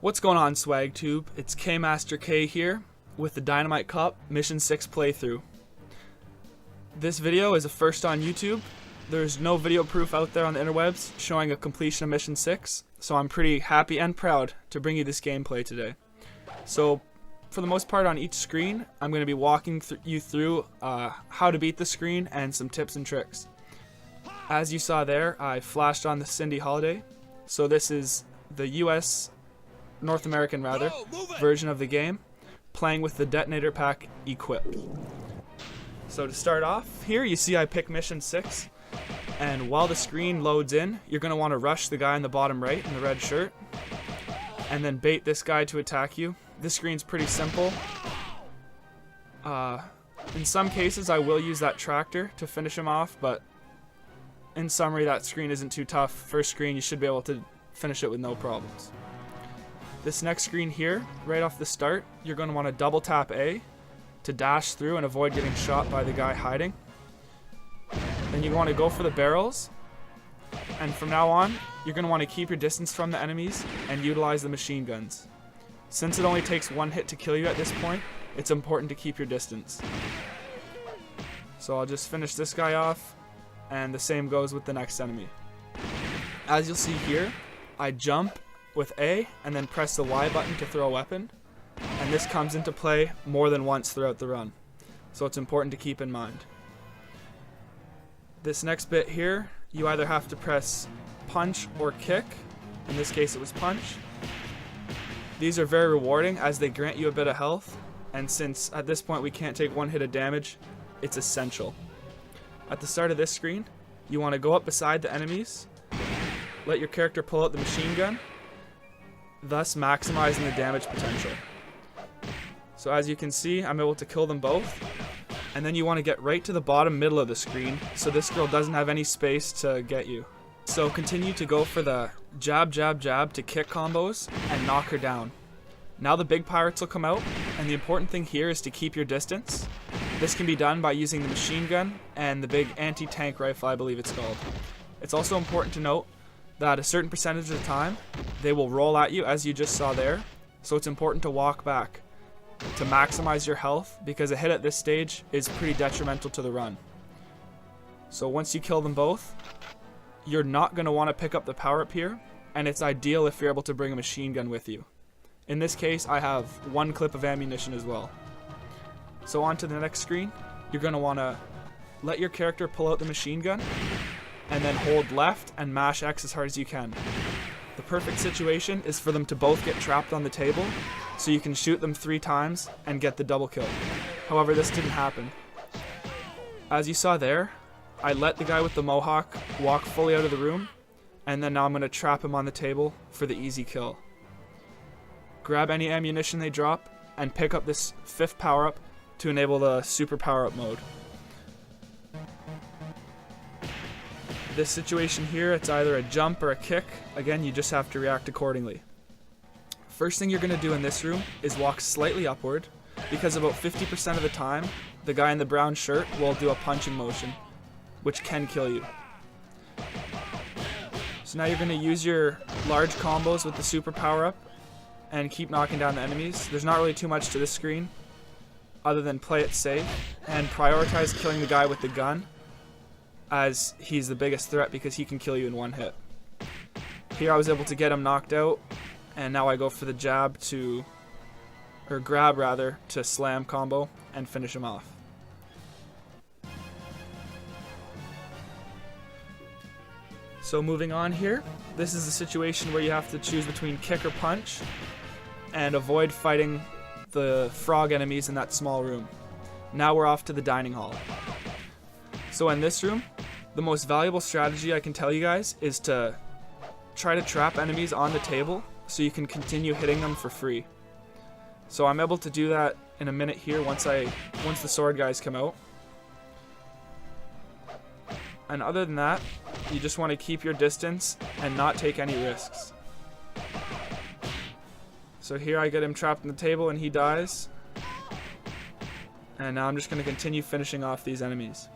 What's going on, SwagTube? It's K-Master K here with the Dynamite Cup Mission 6 playthrough. This video is a first on YouTube. There's no video proof out there on the interwebs showing a completion of Mission 6, so I'm pretty happy and proud to bring you this gameplay today. So, for the most part on each screen, I'm going to be walking you through how to beat the screen and some tips and tricks. As you saw there, I flashed on the Cindy Holiday, so this is the US, North American rather, version of the game, playing with the detonator pack equipped. So to start off, here you see I pick Mission 6, and while the screen loads in, you're going to want to rush the guy in the bottom right in the red shirt, and then bait this guy to attack you. This screen's pretty simple. In some cases I will use that tractor to finish him off, but in summary that screen isn't too tough. First screen you should be able to finish it with no problems. This next screen here, right off the start, you're going to want to double tap A to dash through and avoid getting shot by the guy hiding. Then you want to go for the barrels, and from now on you're going to want to keep your distance from the enemies and utilize the machine guns. Since it only takes one hit to kill you at this point, it's important to keep your distance. So I'll just finish this guy off, and the same goes with the next enemy. As you'll see here, I jump with A and then press the Y button to throw a weapon, and this comes into play more than once throughout the run, so it's important to keep in mind. This next bit here, you either have to press punch or kick. In this case it was punch. These are very rewarding as they grant you a bit of health, and since at this point we can't take one hit of damage, it's essential. At the start of this screen, you want to go up beside the enemies, let your character pull out the machine gun, thus maximizing the damage potential. So as you can see, I'm able to kill them both, and then you want to get right to the bottom middle of the screen so this girl doesn't have any space to get you. So continue to go for the jab jab jab to kick combos and knock her down. Now the big pirates will come out, and the important thing here is to keep your distance. This can be done by using the machine gun and the big anti-tank rifle, I believe it's called. It's also important to note that a certain percentage of the time they will roll at you, as you just saw there, so it's important to walk back to maximize your health, because a hit at this stage is pretty detrimental to the run. So once you kill them both, you're not going to want to pick up the power up here, and it's ideal if you're able to bring a machine gun with you. In this case I have one clip of ammunition as well. So on to the next screen, you're going to want to let your character pull out the machine gun and then hold left and mash X as hard as you can. The perfect situation is for them to both get trapped on the table, so you can shoot them 3 times and get the double kill. However, this didn't happen. As you saw there, I let the guy with the mohawk walk fully out of the room, and then now I'm going to trap him on the table for the easy kill. Grab any ammunition they drop and pick up this 5th power-up to enable the super power-up mode. This situation here, it's either a jump or a kick. Again, you just have to react accordingly. First thing you're going to do in this room is walk slightly upward, because about 50% of the time the guy in the brown shirt will do a punching motion, which can kill you. So now you're going to use your large combos with the super power-up and keep knocking down the enemies. There's not really too much to this screen other than play it safe and prioritize killing the guy with the gun, as he's the biggest threat because he can kill you in one hit. Here I was able to get him knocked out, and now I go for the grab rather, to slam combo and finish him off. So moving on here, this is a situation where you have to choose between kick or punch and avoid fighting the frog enemies in that small room. Now we're off to the dining hall. So in this room, the most valuable strategy I can tell you guys is to try to trap enemies on the table so you can continue hitting them for free. So I'm able to do that in a minute here once the sword guys come out. And other than that, you just want to keep your distance and not take any risks. So here I get him trapped on the table and he dies. And now I'm just going to continue finishing off these enemies.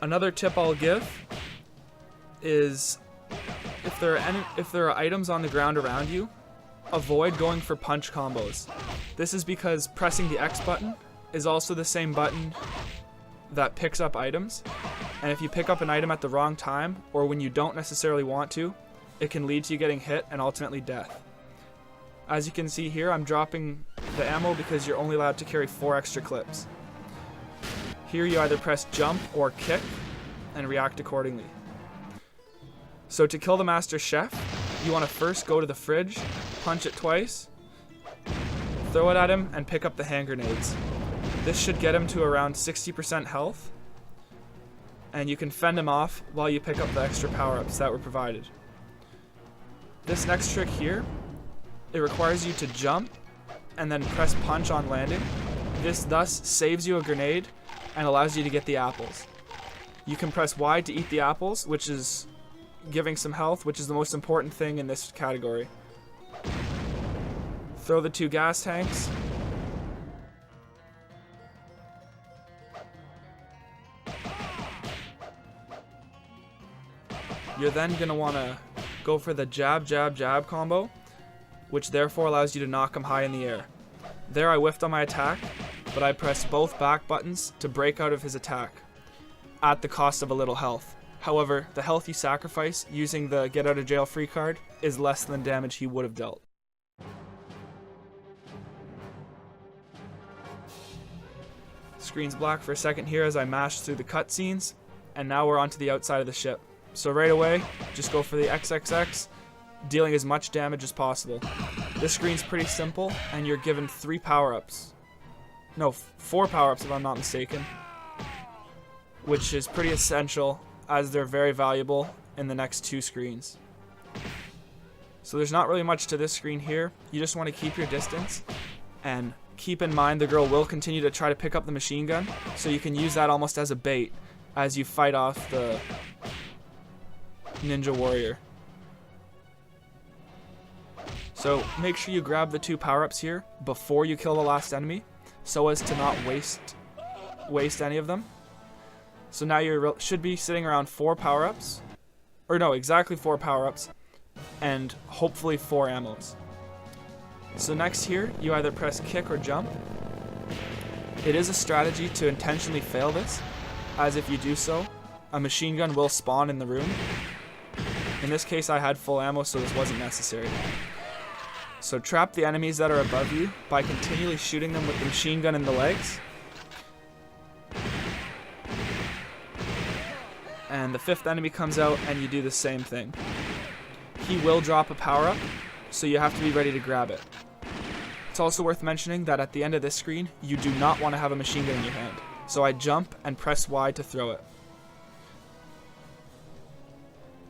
Another tip I'll give is if there are items on the ground around you, avoid going for punch combos. This is because pressing the X button is also the same button that picks up items, and if you pick up an item at the wrong time or when you don't necessarily want to, it can lead to you getting hit and ultimately death. As you can see here, I'm dropping the ammo because you're only allowed to carry 4 extra clips. Here you either press jump or kick and react accordingly. So to kill the Master Chef, you want to first go to the fridge, punch it twice, throw it at him, and pick up the hand grenades. This should get him to around 60% health, and you can fend him off while you pick up the extra power-ups that were provided. This next trick here, it requires you to jump and then press punch on landing. This thus saves you a grenade and allows you to get the apples. You can press Y to eat the apples, which is giving some health, which is the most important thing in this category. Throw the 2 gas tanks. You're then going to want to go for the jab, jab, jab combo, which therefore allows you to knock him high in the air. There I whiffed on my attack, but I pressed both back buttons to break out of his attack, at the cost of a little health. However, the health you sacrifice using the get out of jail free card is less than the damage he would have dealt. Screen's black for a second here as I mash through the cutscenes, and now we're onto the outside of the ship. So right away, just go for the XXX, dealing as much damage as possible. This screen's pretty simple, and you're given 3 power-ups. No, 4 power-ups if I'm not mistaken, which is pretty essential as they're very valuable in the next 2 screens. So there's not really much to this screen here. You just want to keep your distance, and keep in mind the girl will continue to try to pick up the machine gun, so you can use that almost as a bait as you fight off the ninja warrior. So make sure you grab the 2 power-ups here before you kill the last enemy, so as to not waste any of them. So now you should be sitting around 4 power-ups, or no, exactly 4 power-ups, and hopefully 4 ammos. So next here, you either press kick or jump. It is a strategy to intentionally fail this, as if you do so, a machine gun will spawn in the room. In this case I had full ammo, so this wasn't necessary. So trap the enemies that are above you by continually shooting them with the machine gun in the legs. And the 5th enemy comes out and you do the same thing. He will drop a power-up, so you have to be ready to grab it. It's also worth mentioning that at the end of this screen, you do not want to have a machine gun in your hand. So I jump and press Y to throw it.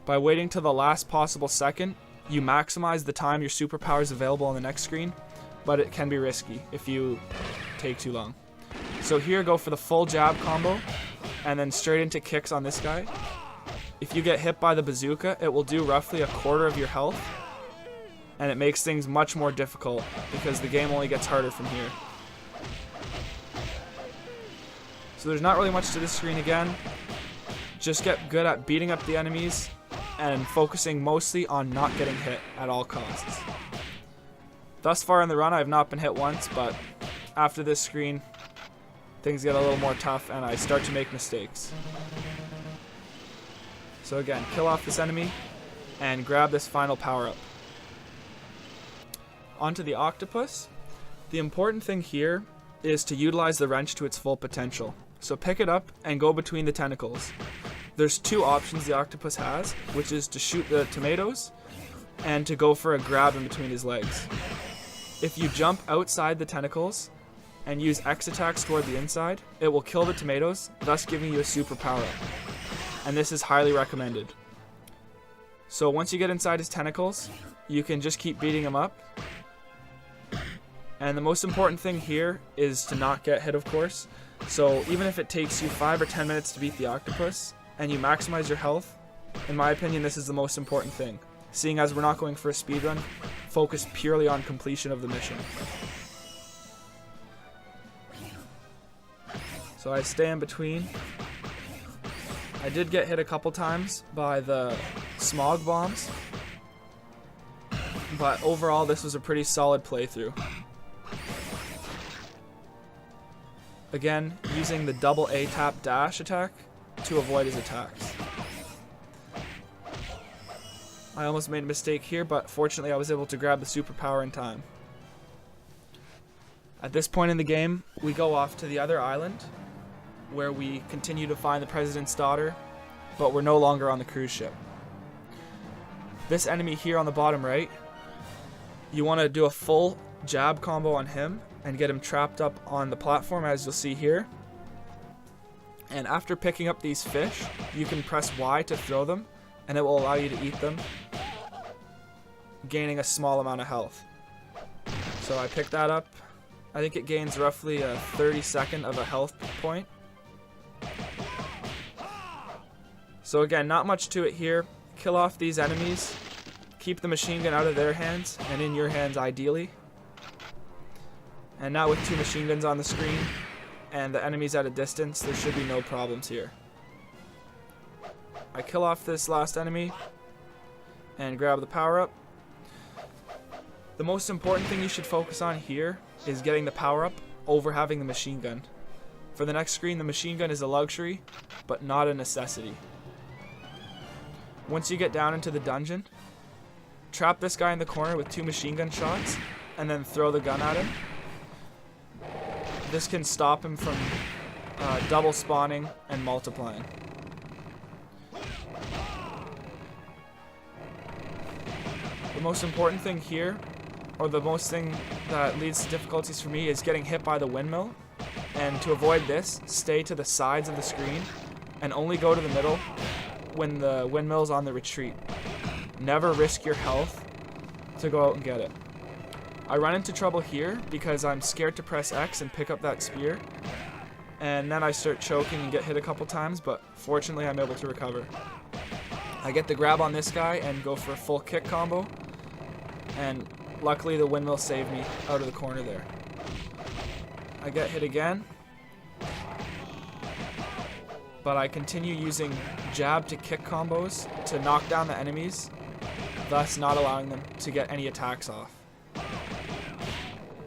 By waiting till the last possible second, you maximize the time your superpower is available on the next screen, but it can be risky if you take too long. So here, go for the full jab combo, and then straight into kicks on this guy. If you get hit by the bazooka, it will do roughly a quarter of your health, and it makes things much more difficult because the game only gets harder from here. So there's not really much to this screen again. Just get good at beating up the enemies and focusing mostly on not getting hit at all costs. Thus far in the run, I have not been hit once, but after this screen, things get a little more tough and I start to make mistakes. So again, kill off this enemy and grab this final power-up. Onto the octopus. The important thing here is to utilize the wrench to its full potential. So pick it up and go between the tentacles. There's 2 options the octopus has, which is to shoot the tomatoes and to go for a grab in between his legs. If you jump outside the tentacles and use X attacks toward the inside, it will kill the tomatoes, thus giving you a super power-up. And this is highly recommended. So once you get inside his tentacles, you can just keep beating him up. And the most important thing here is to not get hit, of course. So even if it takes you 5 or 10 minutes to beat the octopus, and you maximize your health, in my opinion this is the most important thing. Seeing as we're not going for a speedrun, focus purely on completion of the mission. So I stay in between, I did get hit a couple times by the smog bombs, but overall this was a pretty solid playthrough. Again, using the double A tap dash attack to avoid his attacks. I almost made a mistake here, but fortunately I was able to grab the superpower in time. At this point in the game, we go off to the other island, where we continue to find the president's daughter, but we're no longer on the cruise ship. This enemy here on the bottom right, you want to do a full jab combo on him and get him trapped up on the platform, as you'll see here. And after picking up these fish, you can press Y to throw them, and it will allow you to eat them, gaining a small amount of health. So I picked that up. I think it gains roughly a 32nd of a health point. So again, not much to it here. Kill off these enemies, keep the machine gun out of their hands and in your hands ideally. And now with 2 machine guns on the screen and the enemies at a distance, there should be no problems here. I kill off this last enemy and grab the power up. The most important thing you should focus on here is getting the power up over having the machine gun. For the next screen, the machine gun is a luxury, but not a necessity. Once you get down into the dungeon, trap this guy in the corner with 2 machine gun shots, and then throw the gun at him. This can stop him from double spawning and multiplying. The most important thing here, or the most thing that leads to difficulties for me, is getting hit by the windmill. And to avoid this, stay to the sides of the screen and only go to the middle when the windmill's on the retreat. Never risk your health to go out and get it. I run into trouble here because I'm scared to press X and pick up that spear, and then I start choking and get hit a couple times, but fortunately I'm able to recover. I get the grab on this guy and go for a full kick combo, and luckily the windmill saved me out of the corner there. I get hit again, but I continue using jab to kick combos to knock down the enemies, thus not allowing them to get any attacks off.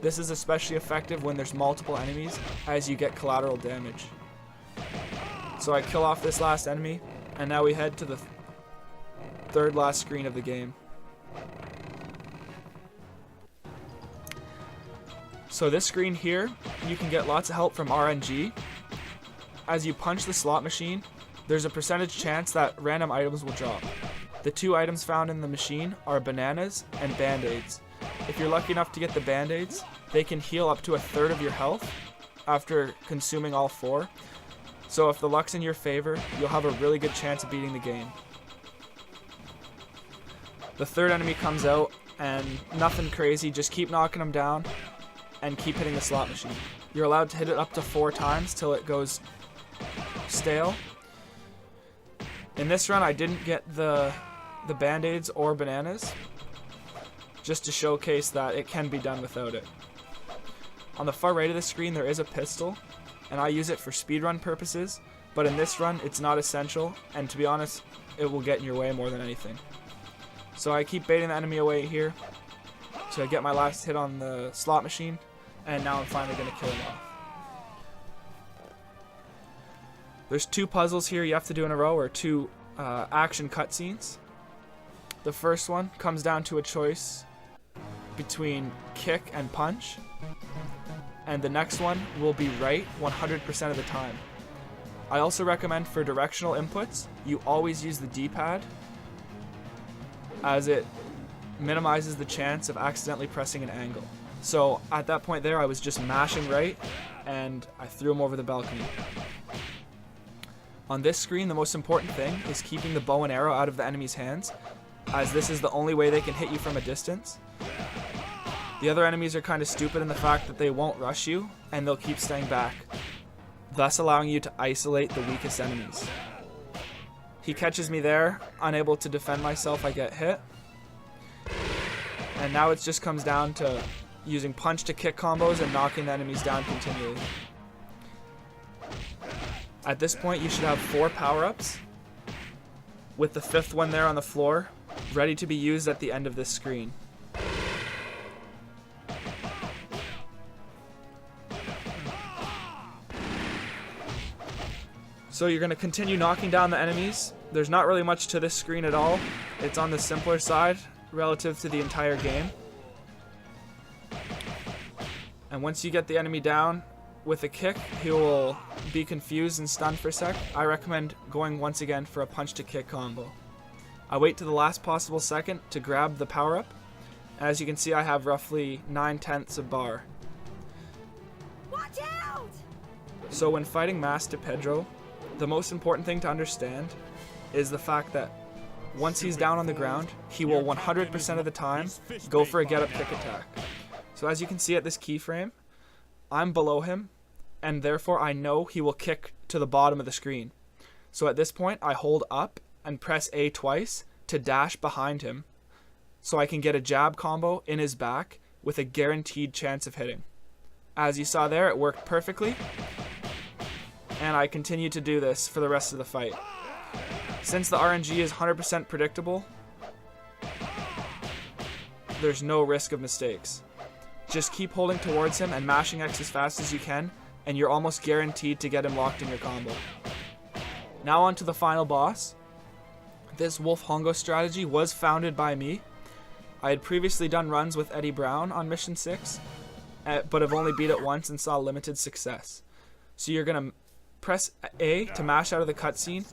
This is especially effective when there's multiple enemies, as you get collateral damage. So I kill off this last enemy, and now we head to the third last screen of the game. So this screen here, you can get lots of help from RNG. As you punch the slot machine, there's a percentage chance that random items will drop. The 2 items found in the machine are bananas and band-aids. If you're lucky enough to get the band-aids, they can heal up to 1/3 of your health after consuming all 4. So if the luck's in your favor, you'll have a really good chance of beating the game. The 3rd enemy comes out, and nothing crazy, just keep knocking them down and keep hitting the slot machine. You're allowed to hit it up to 4 times till it goes stale. In this run, I didn't get the band-aids or bananas, just to showcase that it can be done without it. On the far right of the screen, there is a pistol, and I use it for speedrun purposes, but in this run, it's not essential, and to be honest, it will get in your way more than anything. So I keep baiting the enemy away here to get my last hit on the slot machine, and now I'm finally going to kill him off. There's 2 puzzles here you have to do in a row, or 2 action cutscenes. The first one comes down to a choice between kick and punch, and the next one will be right 100% of the time. I also recommend for directional inputs, you always use the D-pad, as it minimizes the chance of accidentally pressing an angle. So at that point there, I was just mashing right, and I threw him over the balcony. On this screen, the most important thing is keeping the bow and arrow out of the enemy's hands, as this is the only way they can hit you from a distance. The other enemies are kind of stupid in the fact that they won't rush you, and they'll keep staying back, thus allowing you to isolate the weakest enemies. He catches me there, unable to defend myself, I get hit. And now it just comes down to using punch to kick combos and knocking the enemies down continually. At this point, you should have 4 power-ups, with the 5th one there on the floor, ready to be used at the end of this screen. So you're going to continue knocking down the enemies. There's not really much to this screen at all. It's on the simpler side relative to the entire game. And once you get the enemy down with a kick, he will be confused and stunned for a sec. I recommend going once again for a punch to kick combo. I wait to the last possible second to grab the power up. As you can see, I have roughly 9/10 of bar. Watch out! So when fighting Master Pedro, the most important thing to understand is the fact that once he's down on the ground, he will 100% of the time go for a get-up kick attack. So as you can see at this keyframe, I'm below him, and therefore I know he will kick to the bottom of the screen. So at this point, I hold up and press A twice to dash behind him, so I can get a jab combo in his back with a guaranteed chance of hitting. As you saw there, it worked perfectly. And I continue to do this for the rest of the fight. Since the RNG is 100% predictable, there's no risk of mistakes. Just keep holding towards him and mashing X as fast as you can, and you're almost guaranteed to get him locked in your combo. Now on to the final boss. This Wolf Hongo strategy was founded by me. I had previously done runs with Eddie Brown on Mission 6, but have only beat it once and saw limited success. So you're going to press A to mash out of the cutscene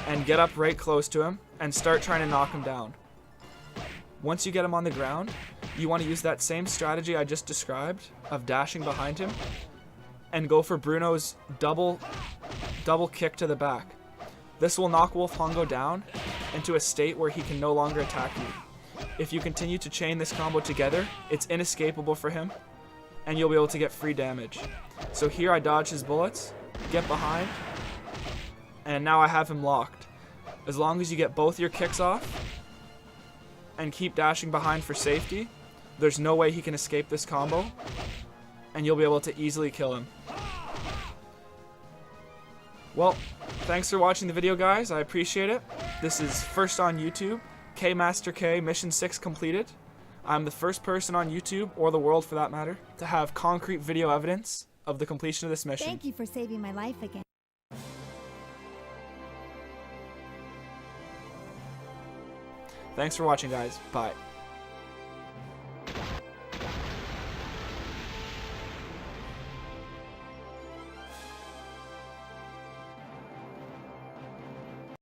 and get up right close to him and start trying to knock him down. Once you get him on the ground, you want to use that same strategy I just described of dashing behind him and go for Bruno's double kick to the back. This will knock Wolf Hongo down into a state where he can no longer attack you. If you continue to chain this combo together, it's inescapable for him and you'll be able to get free damage. So here I dodge his bullets, get behind, and now I have him locked. As long as you get both your kicks off and keep dashing behind for safety, there's no way he can escape this combo, and you'll be able to easily kill him. Well, thanks for watching the video, guys. I appreciate it. This is first on YouTube, K Master K, Mission 6 completed. I'm the first person on YouTube, or the world for that matter, to have concrete video evidence of the completion of this mission. Thank you for saving my life again. Thanks for watching, guys. Bye.